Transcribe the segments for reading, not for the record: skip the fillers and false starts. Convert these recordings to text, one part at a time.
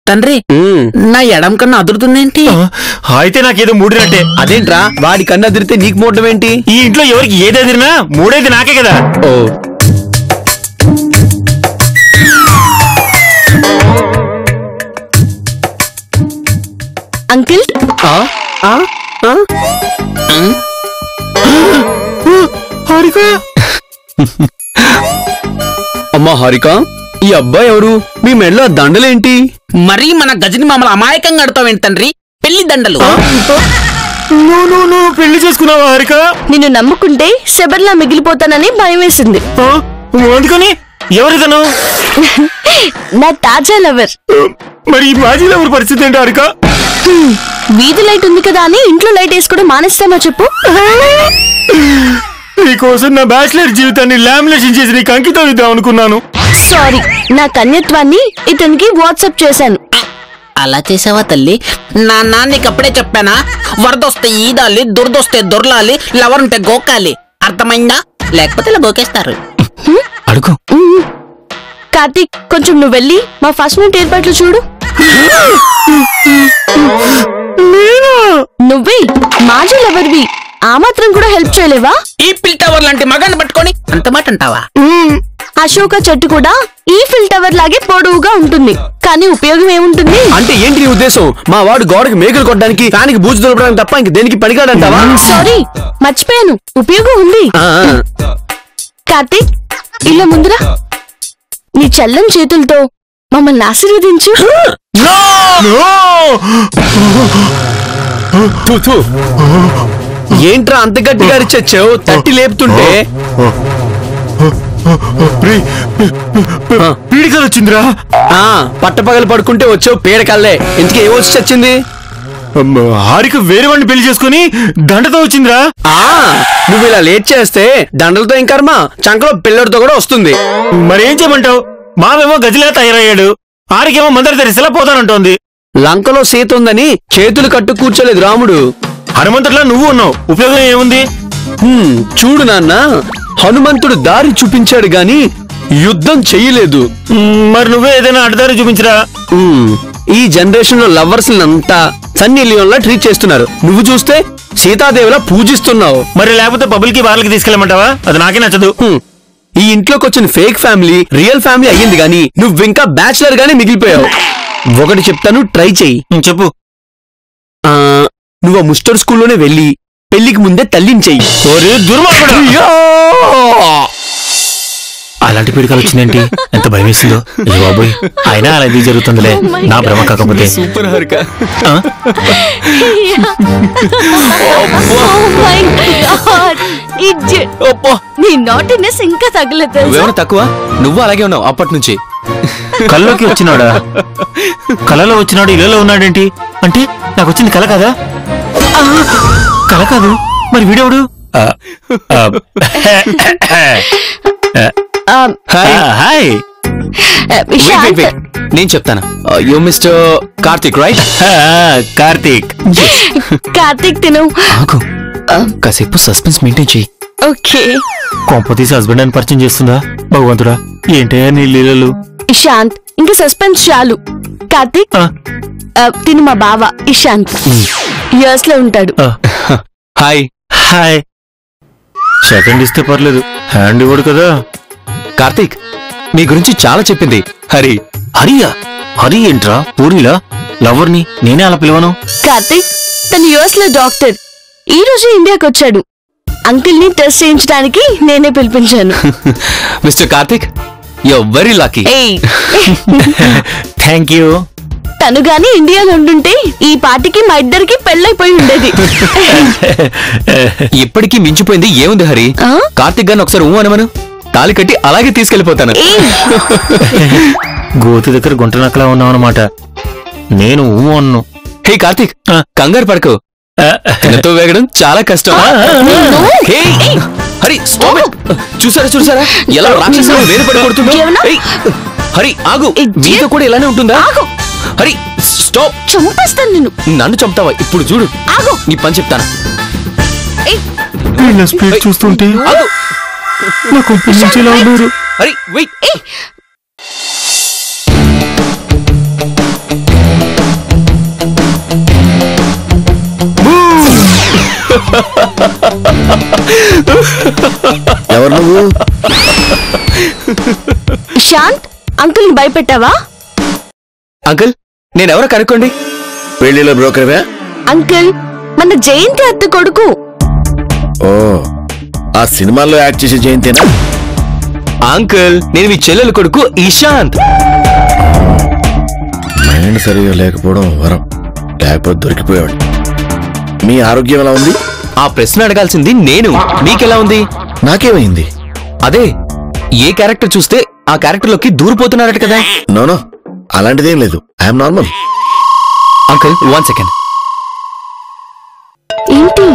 తండ్రి నా ఎడం కన్నా అదురుతుందేంటి? అయితే నాకేదో మూడినట్టే. అదేంట్రా వాడి కన్ను అదిరితే నీకు మూడడం ఏంటి? ఈ ఇంట్లో ఎవరికి ఏది అదిరినా మూడేది నాకే కదా. ఓ అంకిల్ హారిక. అమ్మా హారిక, ఈ అబ్బాయి ఎవరు? మీ మెడలో దండలేంటి? మరీ మన గజని మామల అమాయకంగా అడుతావేంటి తండ్రి? పెళ్లి దండలు. నువ్వు పెళ్లి చేసుకున్నావా హారిక? నిన్ను నమ్ముకుంటే శబర్లా మిగిలిపోతానని భయం వేసింది. అందుకని ఎవరితను? నా తాజా లవర్. మరి ఈ మాజీ లవర్ పరిస్థితి ఏంటి హారిక? వీధి లైట్ ఉంది కదా అని ఇంట్లో లైట్ వేసుకోవడం మానేస్తామా చెప్పు? నీకోసం నా బ్యాచిలర్ జీవితాన్ని లామినేషన్ చేసి నీకు అంకితం ఇద్దాం అనుకున్నాను. సారీ, నా కన్యత్వాన్ని ఇతనికి వాట్సాప్ చేశాను. అలా చేసావా తల్లి? నాన్న నీకప్పుడే చెప్పానా? వరదొస్తే ఈదాలి, దురదొస్తే దొర్లాలి, లవర్ ఉంటే గోకాలి. అర్థమైందా? లేకపోతే ఇలా గోకేస్తారు. అడుగు. కార్తీక్, కొంచెం నువ్వు వెళ్ళి మా ఫస్ట్ నైట్ ఏర్పాట్లు చూడు. నువ్వే మాజీ లవర్వి, ఆ మాత్రం కూడా హెల్ప్ చేయలేవా? ఈ పిల్ టవర్ లాంటి మగాన్ని పట్టుకొని అంత మాట అంటావా? అశోక చెట్టు కూడా ఈఫిల్ టవర్ లాగే పొడవుగా ఉంటుంది, కానీ ఉపయోగం ఏముంటుంది? అంటే ఏంటి నీ ఉద్దేశం? మా వాడు గోడకి మేకలు కొట్టడానికి, ఫ్యాన్కి బూజు దొరకడానికి తప్ప ఇంక దేనికి పనికాడంటావా? సారీ, మర్చిపోయాను, ఉపయోగం ఉంది. కార్తీక్, ఇలా ముందురా. నీ చల్లని చేతులతో మమ్మల్ని ఆశీర్వదించు. ఏంట్రా అంత గట్టిగా అరిచొచ్చావు? తట్టి లేపుతుంటే పీడికలు వచ్చిందిరా. పట్టపగలు పడుకుంటే వచ్చావు పీడకల్లే. ఇంతకీ ఏ వచ్చి వచ్చింది? హారిక వేరే వాడిని పెళ్లి చేసుకుని దండతో వచ్చిందిరా. నువ్వు ఇలా లేట్ చేస్తే దండలతో ఏం కర్మ, చంకలో పిల్లడితో కూడా వస్తుంది. మరేం చేయమంటావు? మామేమో గదిలా తయారయ్యాడు, హారికేమో మందరి తెరిసిలా పోతానంటోంది. లంకలో సీత ఉందని చేతులు కట్టు కూర్చోలేదు రాముడు. హనుమంతుడిలా నువ్వు ఉన్నావు, ఉపయోగం ఏముంది? చూడు నాన్న, హనుమంతుడు దారి చూపించాడు గాని యుద్ధం చెయ్యలేదు. మరి నువ్వే ఏదైనా అడ్డదారి చూపించరా. ఈ జనరేషన్ లో లవర్స్ అంతా సన్నీ లియోన్ లా ట్రీట్ చేస్తున్నారు. నువ్వు చూస్తే సీతాదేవిలా పూజిస్తున్నావు. మరి లేకపోతే పబ్లిక్ కి బార్లకి తీసుకెళ్ళమంటావా? అది నాకే నచ్చదు. ఈ ఇంట్లోకి వచ్చిన ఫేక్ ఫ్యామిలీ రియల్ ఫ్యామిలీ అయ్యింది గాని నువ్వింకా బ్యాచిలర్ గానే మిగిలిపోయావు. ఒకటి చెప్తాను, ట్రై చెయ్యి. చెప్పు. నువ్వు ఆ ముస్టర్ స్కూల్లోనే వెళ్ళి పెళ్లికి ముందే తల్లిని చెయ్యి. అలాంటి పీడికలు వచ్చిందేంటి? ఎంత భయం వేసిందో బాబోయ్. అయినా అలా ఇది జరుగుతుందిలే, నా భ్రమ కాకపోతే. సూపర్ హారిక. నీ నాటినెస్ ఇంకా తగ్గలేదు. నువ్వేమో తక్కువ, నువ్వు అలాగే ఉన్నావు అప్పటి నుంచి. కల్లోకి వచ్చినాడా? కలలో వచ్చినాడు, ఇళ్ళలో ఉన్నాడేంటి? అంటే నాకు వచ్చింది కల కదా? కల కాదు, మరి వీడెవడు? హాయ్. నేను చెప్తాను. You mister Karthik right? Karthik. Karthik తిను. కాసేపు సస్పెన్స్ మెయింటైన్ చెయ్యి. ఓకే. కొంపతీసి హస్బెండ్ అని పరిచయం చేస్తుందా? భగవంతుడా, ఏంటే నీ లీలలు. ఇషాంత్, ఇంకా సస్పెన్స్ చాలు. కార్తిక్, తిను మా బావ ఇషాంత్, యుఎస్ లో ఉంటాడు. హాయ్. హాయ్. సెకండ్ ఇస్తే పర్లేదు, హ్యాండ్ ఇవ్వడు కదా. కార్తిక్, మీ గురించి చాలా చెప్పింది హరి. హరియా? హరి ఏంట్రా? పూరిలా లవర్ని నేనే అలా పిలవను. కార్తిక్, తను యుఎస్ లో డాక్టర్, ఈ రోజు ఇండియాకి వచ్చాడు. అంకిల్ ని టెస్ట్ చేయించడానికి నేనే పిలిపించాను. Mister Karthik, you are very lucky. Thank you. తను గాని ఇండియాలో ఉండుంటే ఈ పాటికి మా ఇద్దరికి పెళ్ళైపోయి ఉండేది. ఇప్పటికీ మించిపోయింది ఏముంది హరి? కార్తిక్ గారిని ఒకసారి అనమను, తాళి కట్టి అలాగే తీసుకెళ్లిపోతాను. గోతు దగ్గర గుంట నక్కలా ఉన్నావు అన్నమాట. నేను అన్ను. హే కార్తిక్, కంగారు పడకు, వేగడం చాలా కష్టం. Hari stop it. చూసారా ఎలా రాక్షసులు వేలు పడి కొడుతుందో. ఏయ్, హరి ఆగు, మీతో కూడా ఇలానే ఉంటుందా? హరి స్టాప్. చంపేస్తాను నిన్ను. నన్ను చంపుతావా? ఇప్పుడు చూడు, ఆగు. నీ పని చెప్తాను. వీళ్ళ స్పీడ్ చూస్తుంటే ఆగు. నాకు పిలిచేలా ఉన్నారు. హరి వెయిట్. ఎవరు నువ్వు? శాంత్, అంకుల్ ని భయపెట్టావా? అంకుల్, నేనెవరో కనుక్కోండి. పెళ్లిలో బ్రోకర్వే? అంకుల్, మన జయంతి అత్త కొడుకు. ఓ, ఆ సినిమాల్లో యాక్ట్ చేసే జయంతేనా? అంకుల్, నేను మీ చెల్లెలు కొడుకు ఇషాంత్. మైండ్ సరిగా లేకపోవడం వరం, లేకపోతే దొరికిపోయాడు. మీ ఆరోగ్యం ఎలా ఉంది? ఆ ప్రశ్న అడగాల్సింది నేను. మీకెలా ఉంది? నాకేమైంది? అదే, ఏ క్యారెక్టర్ చూస్తే ఆ క్యారెక్టర్ లోకి దూరిపోతున్నారట కదా. నోనో, అలాంటిదేం లేదు. I'm normal. Uncle, 1 second. ఏంటి?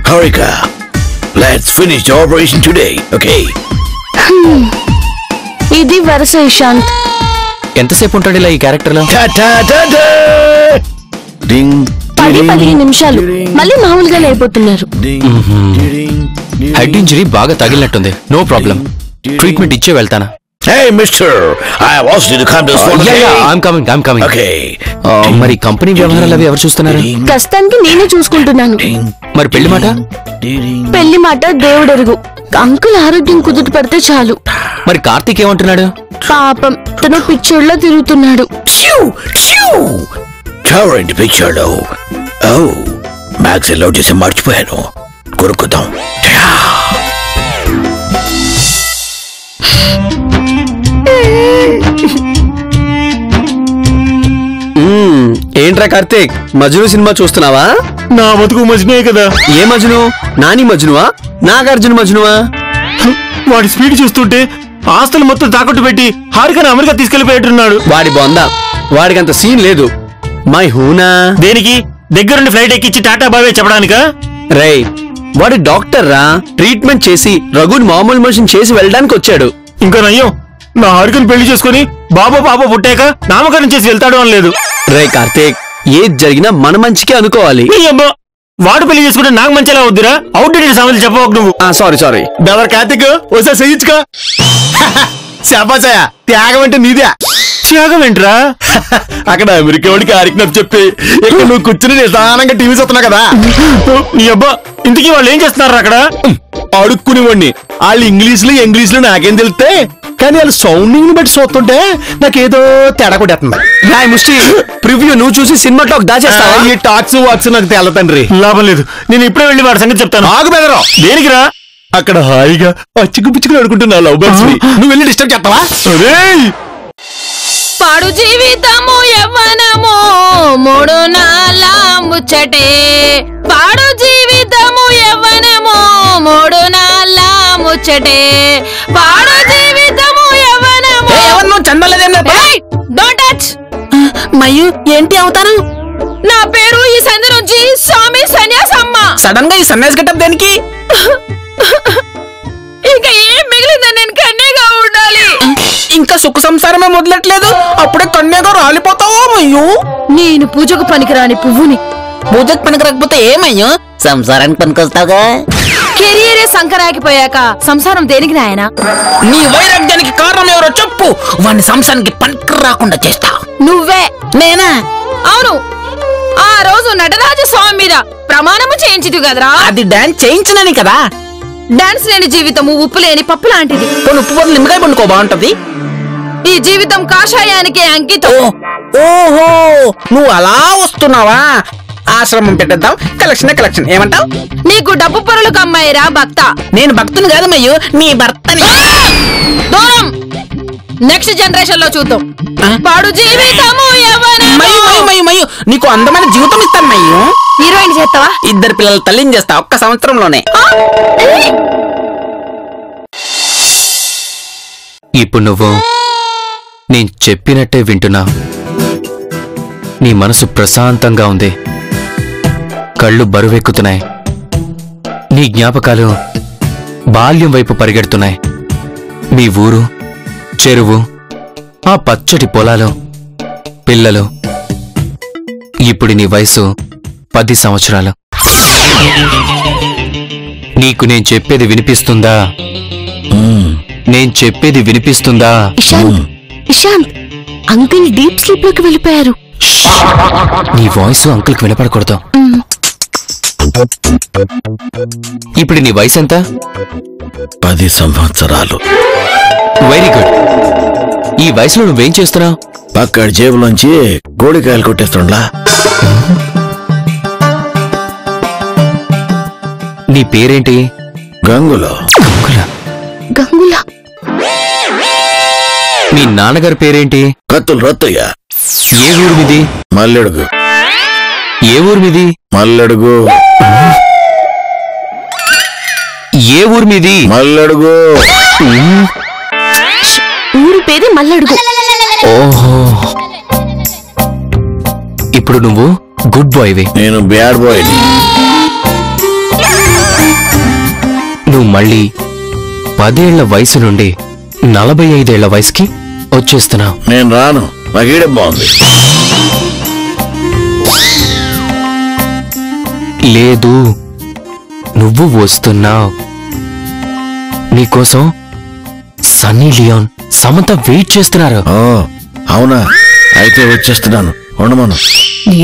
Harika, let's finish the operation today, okay? ఇది వరుస ఇషాంత్. ఎంతసేపు ఉంటాడు ఇలా ఈ క్యారెక్టర్ లో? Ding, 10-15 నిమిషాలు, మళ్ళీ మామూలుగానే అయిపోతున్నారు. హెడ్ ఇంజరీ బాగా తగిలినట్టుంది. నో ప్రాబ్లం, ట్రీట్మెంట్ ఇచ్చే వెళ్తానా? Hey, mister, I have asked you to come to this one, okay? I'm coming. Okay. మరి కంపెనీ వ్యవహారాలు అవి ఎవరు చూస్తున్నారు? ప్రస్తుతానికి నేనే చూసుకుంటున్నాను. మరి పెళ్లి మాట? పెళ్లి మాట దేవుడెరుగు. అంకుల్ ఆరోగ్యం కుదుట పడితే చాలు. మరి కార్తీక్ ఏమంటున్నాడు? పాపం, తను పిచ్చోళ్ళ తిరుగుతున్నాడు. Current picture లో. Oh, మ్యాక్స్ లో చేసి మర్చిపోయాను. కొరుకుతాం. ఏంట్రా కార్తీక్, మజ్ను సినిమా చూస్తున్నావా? నా బతుకు మజ్నే కదా. ఏ మజ్ను? నాని మజ్నువా, నాగార్జున మజ్నువా? వాడి స్పీడ్ చూస్తుంటే ఆస్తులు మొత్తం తాకట్టు పెట్టి హారికను అమెరికా తీసుకెళ్లిపోయేట్టున్నాడు. వాడి బొంద, వాడికంత సీన్ లేదు. మై హూనా దేనికి? దగ్గరుండి ఫ్లైట్ ఎక్కించి టాటా బావే చెప్పడానికా? రేయ్, వాడి డాక్టర్ రా. ట్రీట్మెంట్ చేసి రఘుని మామూలు మనిషిని చేసి వెళ్ళడానికి వచ్చాడు. ఇంకా నయ్యం, నా హారికను పెళ్లి చేసుకుని బాబా పుట్టాక నామకరణం చేసి వెళ్తాడు అని లేదు. రే కార్తీక్, ఏది జరిగినా మన మంచికే అనుకోవాలి. నీ అబ్బా, వాడు పెళ్లి చేసుకుంటే నాకు మంచిలా వద్దురా. అవుట్డేటెడ్ సామెతలు చెప్పవకు నువ్వు. సారీ బెదర్ కార్తిక్, ఒకసారి చేయించుకో. చెప్పాచయ, త్యాగం అంటే నీదే. త్యాగం ఏంట్రా? అక్కడ అమెరికా వాడికి ఆరికినట్టు చెప్పి ఇక్కడ నువ్వు కూర్చుని నిదానంగా టీవీ చూస్తున్నావు కదా. నీ అబ్బా, ఇంతకీ వాళ్ళు ఏం చేస్తున్నారు అక్కడ? అడుక్కునేవాడిని. వాళ్ళు ఇంగ్లీష్ లో నాకేం తెలిస్తే, కానీ వాళ్ళ సౌండింగ్ బట్టి చూస్తుంటే నాకేదో తేడా కొట్టేస్తుంది. రాయ్ ముష్టి, ప్రివ్యూ నువ్వు చూసి సినిమా టాక్ దాచేస్తావా? ఈ టాక్స్ వాక్స్ నాకు తెల్ల తండ్రి. లాభం లేదు, నేను ఇప్పుడే వెళ్ళి వాడి సంగతి చెప్తాను. ఆగు బెదరు. దేనికిరా? అక్కడ హాయిగా పచ్చికు పిచ్చుకుని అడుకుంటున్నా లవ్ బర్డ్స్ ని. నువ్వు వెళ్ళి డిస్టర్బ్ చేస్తావా? పాడు జీవితము యవ్వనము మూడు నాళ్ళ ముచ్చటే. పాడు జీవితము యవ్వనము మూడు నాళ్ళ ముచ్చటే. పాడు జీవితము యవ్వనము. ఎవరు చందలేదేం? Don't touch. మయ్యు, ఏంటి అవుతారు? నా పేరు ఈ సంధి నుంచి స్వామి సన్యాసమ్మ. సడన్ గా ఈ సన్యాసి గెటప్ దేనికి? ఇంకా ఏం మిగిలిందని నేను కన్యగా ఉండాలి. ఇంకా సుఖ సంసారమే మొదలట్లేదు, అప్పుడే కన్యగా రాలిపోతావా మయ్యు? నేను పూజకు పనికిరాని పువ్వుని. పూజకు పనికి రాకపోతే ఏమయ్యో? సంసారానికి పనికొస్తావుగా. కెరియరే సంకరాకిపోయాక సంసారం దేనికి నాయనా? నీ వైరాగ్యానికి కారణం ఎవరో చెప్పు, వాడిని సంసారానికి పనికి రాకుండా చేస్తా. నువ్వే. నేనా? అవును, ఆ రోజు నటరాజ స్వామి మీద ప్రమాణము చేయించిదు కదరా. అది డాన్స్ చేయించనని కదా. డాన్స్ లేని జీవితము ఉప్పు లేని పప్పు లాంటిది. కొన్ని ఉప్పు బదులు నిమ్మకాయ పండుకో, బాగుంటది. ఈ జీవితం కాషాయానికి అంకితం. ఓహో, నువ్వు అలా వస్తున్నావా? ఆశ్రమం పెట్టేద్దాం. కలెక్షన్ ఏమంటావు? నీకు డబ్బు పరులకు అమ్మాయిరా భక్త. నేను భక్తుని కాదు మయ్యు, నీ భర్తని. దూరం. నెక్స్ట్ జనరేషన్ లో చూద్దాం. పాడు జీవితము మయ్యు, నీకు అందమైన జీవితం ఇస్తాను మయ్యు. హీరోయిన్ చేస్తావా? 2 పిల్లల తల్లిని చేస్తా ఒక్క సంవత్సరంలోనే. ఇప్పుడు నువ్వు నేను చెప్పినట్టే వింటున్నావు. నీ మనసు ప్రశాంతంగా ఉంది. కళ్ళు బరువెక్కుతున్నాయి. నీ జ్ఞాపకాలు బాల్యం వైపు పరిగెడుతున్నాయి. మీ ఊరు, చెరువు, ఆ పచ్చటి పొలాలు, పిల్లలు. ఇప్పుడు నీ వయసు 10 సంవత్సరాలు. నీకు నేను చెప్పేది వినిపిస్తుందా? నేను చెప్పేది వినిపిస్తుందా? ఇషాంత్ అంకుల్ డీప్ స్లీప్ లోకి వెళ్ళిపోయారు. నీ వాయిస్ అంకుల్కి వినపడకూడదు. ఇప్పుడు నీ వయసు ఎంత? 10 సంవత్సరాలు. Very good. ఈ వయసులో నువ్వేం చేస్తున్నావు? పక్కడ జేబులోంచి కోడికాయలు కొట్టేస్తుండ్లా. నీ పేరేంటి? గంగులో. గంగుల. మీ నాన్నగారి పేరేంటి? కత్తులు రత్తయ్య. ఏ ఊరు మీది? మల్లెడుగు. ఏ ఊరు మీది? మల్లెడుగు. ఏ ఊరు మీది? మల్లెడుగు. ఊరు పేరు మల్లడుగు. ఓహో, ఇప్పుడు నువ్వు గుడ్ బాయ్వి. నేను బ్యాడ్ బాయ్. నువ్వు మళ్ళీ 10 ఏళ్ల వయసు నుండి 45 ఏళ్ల వయసుకి వచ్చేస్తున్నావు. నేను రాను. నాకీడే బాగుంది. లేదు, నువ్వు వస్తున్నావు. నీకోసం సన్నీ లియోన్, సమంత వెయిట్ చేస్తున్నారు. ఓ అవునా? అయితే వచ్చేస్తున్నాను. ఉండమను.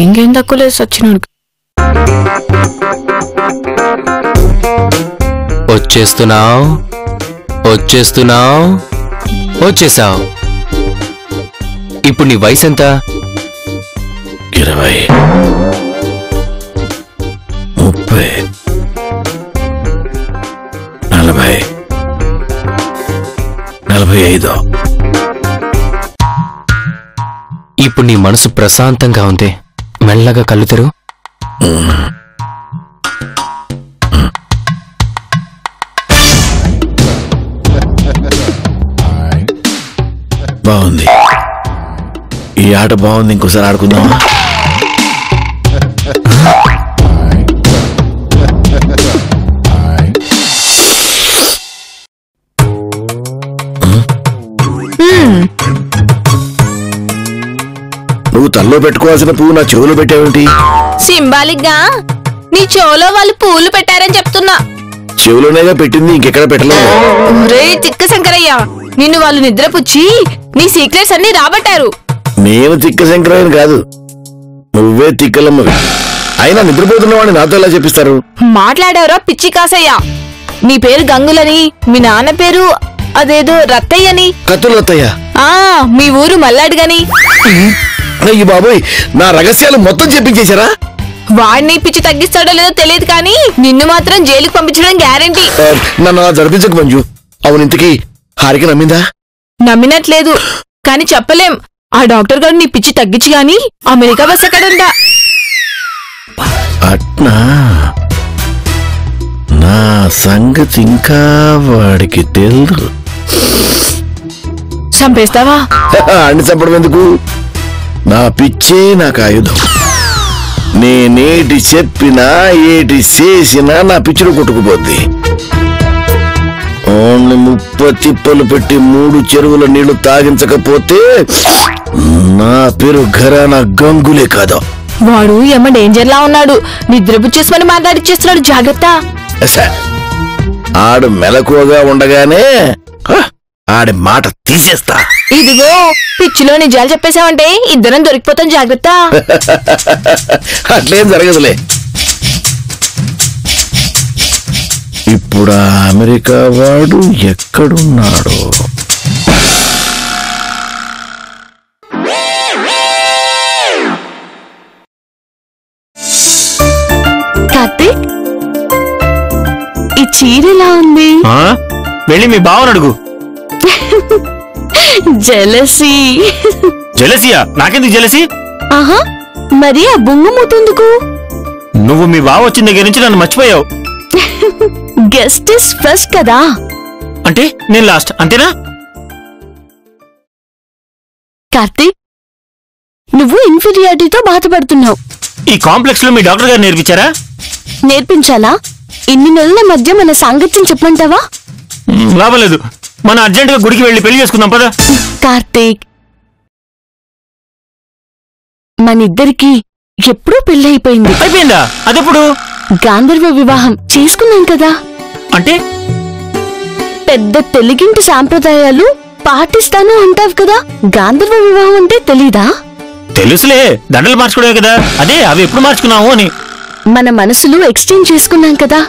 ఇంకేం తక్కువ లేదు సచ్చినోడికి. వచ్చేస్తున్నావు, వచ్చేస్తున్నావు, వచ్చేసావు. ఇప్పుడు నీ వయసు ఎంత? 20, 30, 40, 45. ఇప్పుడు నీ మనసు ప్రశాంతంగా ఉంది. మెల్లగా కళ్ళు తెరు. బాగుంది. ఈ ఆట బాగుంది. ఇంకోసారి ఆడుకుందామా? నువ్వు తల్లో పెట్టుకోవాల్సిన పువ్వు నా చెవులో పెట్టావేంటి? సింబాలిక్ గా నీ చెవులో వాళ్ళు పూలు పెట్టారని చెప్తున్నా. చెవులోనేగా పెట్టింది, ఇంకెక్కడ పెట్టలేదు. ఒరే తిక్క శంకరయ్య, నిన్ను వాళ్ళు నిద్రపుచ్చి నీ సీక్రెట్స్ అన్ని రాబట్టారు. నేను తిక్క శంకరయ్య కాదు, నువ్వే తిక్కలమ్మవి. అయినా నిద్రపోతున్నవాడిని నాతో ఎలా చెప్పిస్తారు? మాట్లాడావురా పిచ్చి కాసయ్య. నీ పేరు గంగులని, మీ నాన్న పేరు అదేదో రత్తయ్యని, కత్తులు రత్తయ్య. మీ ఊరు మల్లాడుగని. అయ్యి బాబోయ్, నా రహస్యాలు మొత్తం చెప్పించేశారా? వాడిని పిచ్చి తగ్గిస్తాడో లేదో తెలియదు కానీ నిన్ను మాత్రం జైలుకి పంపించడం గ్యారంటీ. నన్ను అలా జరిపించకు మంజు. అవును, ఇంతకీ హారిక నమ్మిందా? నమ్మినట్లేదు కానీ చెప్పలేం. ఆ డాక్టర్ గారు నీ పిచ్చి తగ్గించి గాని అమెరికా బస్ ఎక్కడుందా? అట్నా? నా సంగతి ఇంకా వాడికి తెలుసు. చంపేస్తావా? అన్ని చంపడం ఎందుకు? నా పిచ్చే నాకు ఆయుధం. నేనేటి చెప్పినా ఏటి చేసినా నా పిచ్చిలో కొట్టుకుపోద్ది. ఓన్లీ 30 తిప్పలు పెట్టి 3 చెరువుల నీళ్లు తాగించకపోతే నా పేరు ఘరానా గంగులే కాదు. వాడు ఏమ డేంజర్ లా ఉన్నాడు. నిద్రపుచ్చేసుమని మాట్లాడిచ్చేస్తున్నాడు. జాగ్రత్త. ఆడు మెలకువగా ఉండగానే ఆడి మాట తీసేస్తా. ఇదిగో పిచ్చిలో నిజాలు చెప్పేశావంటే ఇద్దరం దొరికిపోతాం. జాగ్రత్త. అట్లేం జరగదులే. ఇప్పుడు ఆ అమెరికా వాడు ఎక్కడున్నాడు? కార్తీక్, ఈ చీర ఎలా ఉంది? వెళ్ళి మీ బావను అడుగు. జెలసీ. జెలసియా? నాకెందుకు జెలసి? ఆహా, మరి ఆ బొంగు మూతెందుకు? నువ్వు మీ బావ వచ్చిన దగ్గర నుంచి నన్ను మర్చిపోయావు. గెస్ట్ ఇస్ ఫస్ట్ కదా. అంటే నేను లాస్ట్, అంతేనా? కార్తీక్, నువ్వు ఇన్ఫీరియారిటీతో బాధపడుతున్నావు. ఈ కాంప్లెక్స్ లో మీ డాక్టర్ గారు నేర్పించారా? నేర్పించాలా? ఇన్ని నెలల మధ్య మన సాంగత్యం చెప్పమంటావా? లాభం లేదు, మనం అర్జెంట్ గా గుడికి వెళ్ళి పెళ్లి చేసుకుందాం పదా. కార్తీక్, మనిద్దరికి ఎప్పుడూ పెళ్ళైపోయింది. అయిపోయిందా? అదెప్పుడు? గాంధర్వ వివాహం చేసుకున్నాం కదా. అంటే పెద్ద తెలుగింటి సాంప్రదాయాలు పాటిస్తాను అంటావు కదా. గాంధర్వ వివాహం అంటే తెలీదా? తెలుసులే, దండలు మార్చుకోవడమే కదా. అదే అవి ఎప్పుడు మార్చుకున్నాము అని. మన మనసులు ఎక్స్చేంజ్ చేసుకున్నాం కదా.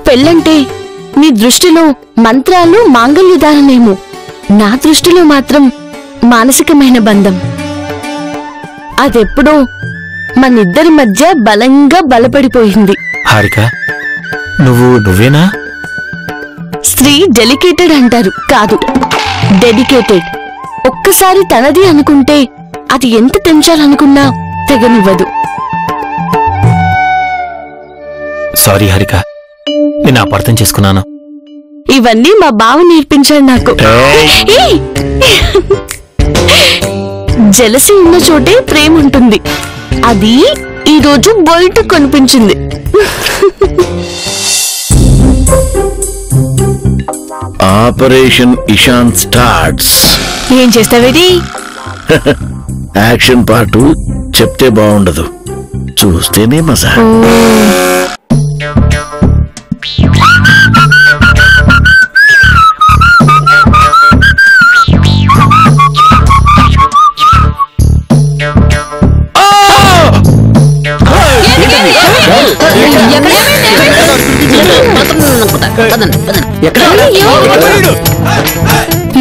పెళ్ళంటే నీ దృష్టిలో మంత్రాలు మాంగళ్యదాననేమో, నా దృష్టిలో మాత్రం మానసికమైన బంధం. అదెప్పుడో మనిద్దరి మధ్య బలంగా బలపడిపోయింది. హారిక, నువ్వేనా? స్త్రీ డెలికేటెడ్ అంటారు, కాదు డెడికేటెడ్. ఒక్కసారి తనది అనుకుంటే అది ఎంత తెంచాలనుకున్నా తెగనివ్వదు. సారీ హారిక, నేను అపార్థం చేసుకున్నాను. ఇవన్నీ మా బావ నేర్పించాడు నాకు. ఏయ్! జలసి ఉన్న చోటే ప్రేమ ఉంటుంది. అది ఈరోజు బయట కనిపించింది. Operation Ishan starts. ఏం చేస్తావేది? యాక్షన్ పార్ట్ చెప్తే బాగుండదు, చూస్తేనే మజా.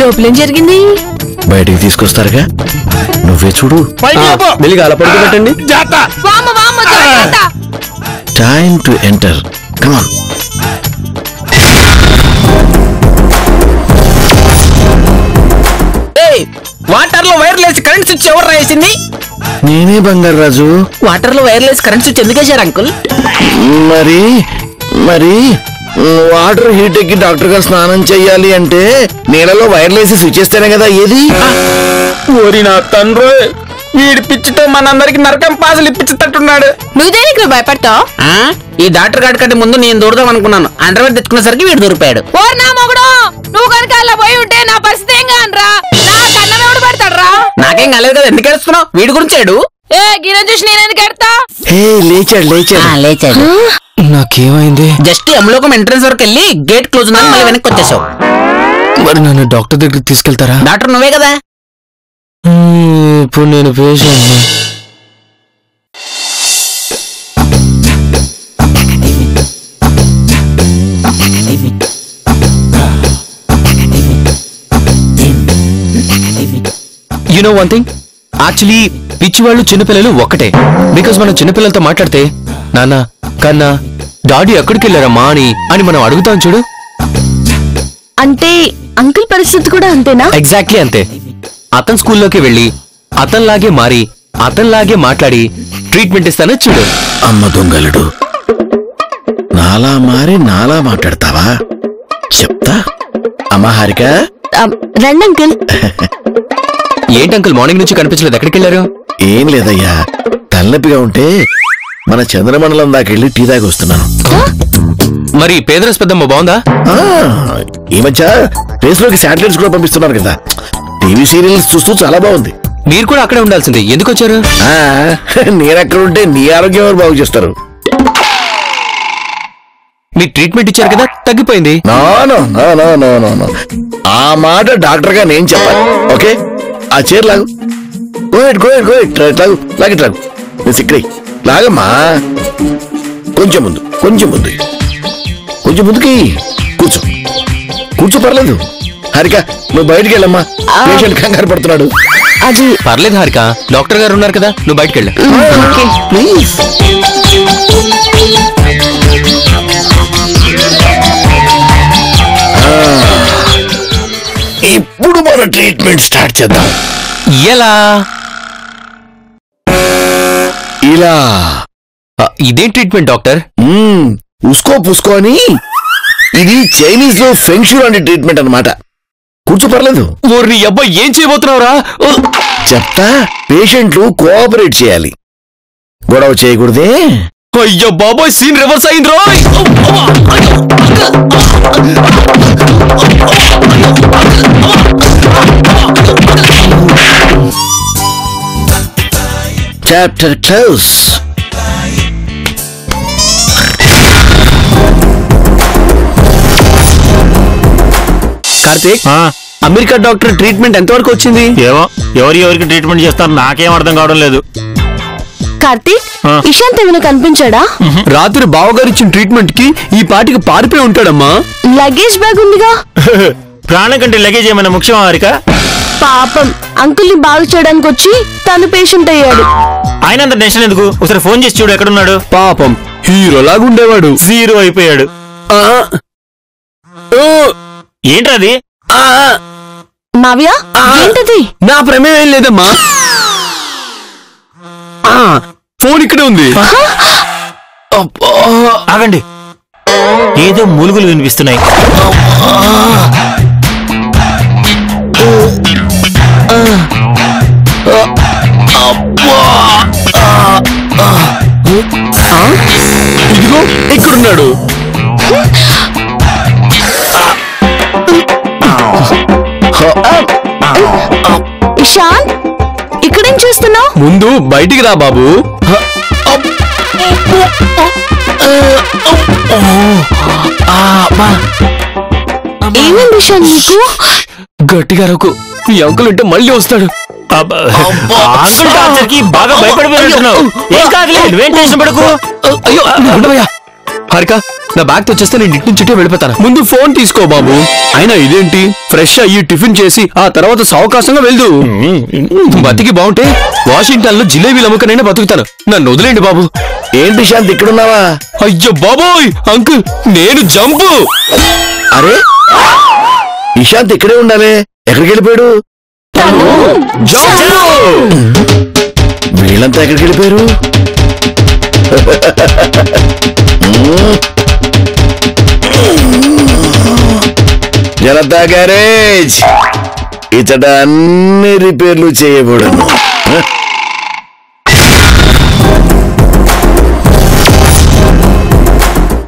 లోపలేం జరిగింది? బయటికి తీసుకొస్తారుగా, నువ్వే చూడు. మెల్లిగా అలా పడుకోబెట్టండి. Time to enter. Come on. Water లో వైర్లెస్ కరెంట్ స్విచ్ ఎవరు రాసింది? నేనే బంగారు రాజు. వాటర్ లో వైర్లెస్ కరెంట్ స్విచ్ ఎందుకు వేశారు అంకుల్? మరి మరి వాటర్ హీట్ ఎక్కి డాక్టర్ గారు స్నానం చెయ్యాలి అంటే నీళ్ళలో వైర్లేసి స్విచ్ చేస్తేనే కదా. ఏది ఓరి నా తండ్రి, వీడి పిచ్చితో మనందరికి నరకం పాజలు ఇప్పించేటట్టున్నాడు. నువ్వు దేనికి భయపడతావు? ఈ డాక్టర్ గారి కంటే ముందు నేను దూరదాం అనుకున్నాను. అండర్వేర్ తెచ్చుకునేసరికి వీడు దూరిపోయాడు. ఓర్ నా మొగుడు, నువ్వు కనుక అలా పోయి ఉంటే నా పరిస్థితి ఏం కానరా? నా కన్నం ఎవడు పెడతాడ్రా? నాకేం కాలేదు కదా, ఎందుకు ఏడుస్తున్నావు? వీడి గురించి ఏడు. ఏ గిర చూసి నేను ఎందుకు ఎడతా? లేచాడు. నాకేమైంది? జస్ట్ యమలోకం ఎంట్రన్స్ వరకు వెళ్ళి గేట్ క్లోజ్ ఉందని మళ్ళీ వెనక్కి వచ్చేసావు. మరి నన్ను డాక్టర్ దగ్గరికి తీసుకెళ్తారా? డాక్టర్ నువ్వే కదా. ఇప్పుడు నేను patient. You know one thing, actually పిచ్చివాళ్ళు చిన్నపిల్లలు ఒక్కటే. బికాస్ మనం చిన్నపిల్లలతో మాట్లాడితే నాన్న, కన్నా, డాడీ ఎక్కడికి వెళ్ళారమ్మా అని మనం అడుగుతాం చూడు. అంటే అంకుల్ పరిస్థితి కూడా అంతేనా? ఎగ్జాక్ట్లీ అంతే. అతను స్కూల్లోకి వెళ్ళి అతనిలాగే మారి అతనిలాగే మాట్లాడి ట్రీట్మెంట్ ఇస్తాను చూడు. అమ్మ దొంగలుడు, నాలా మారి నాలా మాట్లాడతావా? చెప్తా. అమ్మ హారిక, రండి అంకుల్. ఏంటి అంకుల్ మార్నింగ్ నుంచి కనిపించలేదు, ఎక్కడికి వెళ్ళారు? ఏం లేదయ్యా, తలనొప్పిగా ఉంటే మన చంద్రమండలం దాకెళ్ళి టీ దాకా వస్తున్నాను. మరి పేదరస్ పెద్దమ్మ బాగుందా? ఈ మధ్య స్పేస్ లోకి శాటిలైట్స్ కూడా పంపిస్తున్నారు కదా, టీవీ సీరియల్స్ చూస్తూ చాలా బాగుంది. మీరు కూడా అక్కడే ఉండాల్సింది, ఎందుకు వచ్చారు? నేనెక్కడుంటే నీ ఆరోగ్యం ఎవరు బాగు చేస్తారు? మీ ట్రీట్మెంట్ ఇచ్చారు కదా, తగ్గిపోయింది. No no no no no no no, ఆ మాట డాక్టర్ గా నేను చెప్పాలి. ఓకే, ఆ చైర్ లాగు. లాగు లాగిట్ లాగు. నేను సిక్కడి లాగమ్మా. కొంచెం ముందు, కొంచెం ముందు, కొంచెం ముందుకి కూర్చో. కూర్చో, పర్లేదు. హారిక, నువ్వు బయటికి వెళ్ళమ్మా, పేషెంట్ కంగారు పడుతున్నాడు. అది పర్లేదు హారిక, డాక్టర్ గారు ఉన్నారు కదా, నువ్వు బయటికి వెళ్ళు. ప్లీజ్. ఇప్పుడు మన ట్రీట్మెంట్ స్టార్ట్ చేద్దాం. ఎలా? ఇలా. ఇదేం ట్రీట్మెంట్ డాక్టర్? ఉస్కో పుస్కో అని, ఇది చైనీస్ లో ఫెంగ్ షూ లాంటి ట్రీట్మెంట్ అన్నమాట. కూర్చో పర్లేదు. ఓర్ని అబ్బాయి ఏం చేయబోతున్నావురా? చెప్తా, పేషెంట్లు కోఆపరేట్ చేయాలి, గొడవ చేయకూడదే. అయ్యో బాబాయ్, సీన్ రివర్స్ అయింది రోయ్. Chapter close. కార్తీక్, ఆ, అమెరికా డాక్టర్ ట్రీట్మెంట్ ఎంతవరకు వచ్చింది? ఏమో ఎవరికి ట్రీట్మెంట్ చేస్తారు నాకేం అర్థం కావడం లేదు. కార్తీక్, ఆ. ఇషాంత్ ఏమైనా కనిపించాడా? రాత్రి బావగారు ఇచ్చిన ట్రీట్మెంట్ కి ఈ పాటికి పారిపోయి ఉంటాడమ్మా. లగేజ్ బ్యాగ్ ఉందిగా. ప్రాణం కంటే లగేజ్ ఏమైనా ముఖ్యమా హారిక? పాపం, అంకుల్ ని బాగు చేయడానికి వచ్చి తను పేషెంట్ అయ్యాడు. ఆయన అంత టెన్షన్ ఎందుకు? ఒకసారి ఫోన్ చేసి చూడు ఎక్కడున్నాడు. పాపం హీరోలాగా ఉండేవాడు. జీరో అయిపోయాడు. ఏంటది? మావ్య, ఏంటది? నా ప్రమేయం ఏం లేదమ్మా. ఫోన్ ఇక్కడే ఉంది. ఆగండి, ఏదో మూలుగులు వినిపిస్తున్నాయి. ఇదిగో ఇక్కడున్నాడు. ఇషాంత్, ఇక్కడేం చేస్తున్నావు? ముందు బయటికి రా బాబు. ఏమైంది ఇషాంత్ నీకు? గట్టిగా రకు, ఈ అంకుల్ అంటే మళ్ళీ వస్తాడు. అంకుల్ టార్చర్ కి బాగా భయపడిపోయినట్టున్నావు. ఏం కాదులే, నువ్వేం టెన్షన్ పడకు. అయ్యో ఉండవయ్యా. హారిక, నా బ్యాగ్ తెచ్చేస్తే నేను ఇంటి నుంచి వెళ్ళిపోతాను. ముందు ఫోన్ తీసుకో బాబు. అయినా ఇదేంటి, ఫ్రెష్ అయ్యి టిఫిన్ చేసి ఆ తర్వాత సావకాశంగా వెళ్దు. బతికి బాగుంటే వాషింగ్టన్ లో జిలేబీలు అమ్మకనైనా బతుకుతాను. నన్ను వదిలేండి బాబు. ఏంటి శాంత్ ఇక్కడున్నావా? అయ్యో బాబోయ్, అంకుల్ నేను జంపు. అరే, ఇషాంత్ ఇక్కడే ఉండాలి, ఎక్కడికి వెళ్ళిపోయాడు? వీళ్ళంతా ఎక్కడికి వెళ్ళిపోయారు? జనతా గ్యారేజ్, ఇచ్చట అన్ని రిపేర్లు చేయబడును.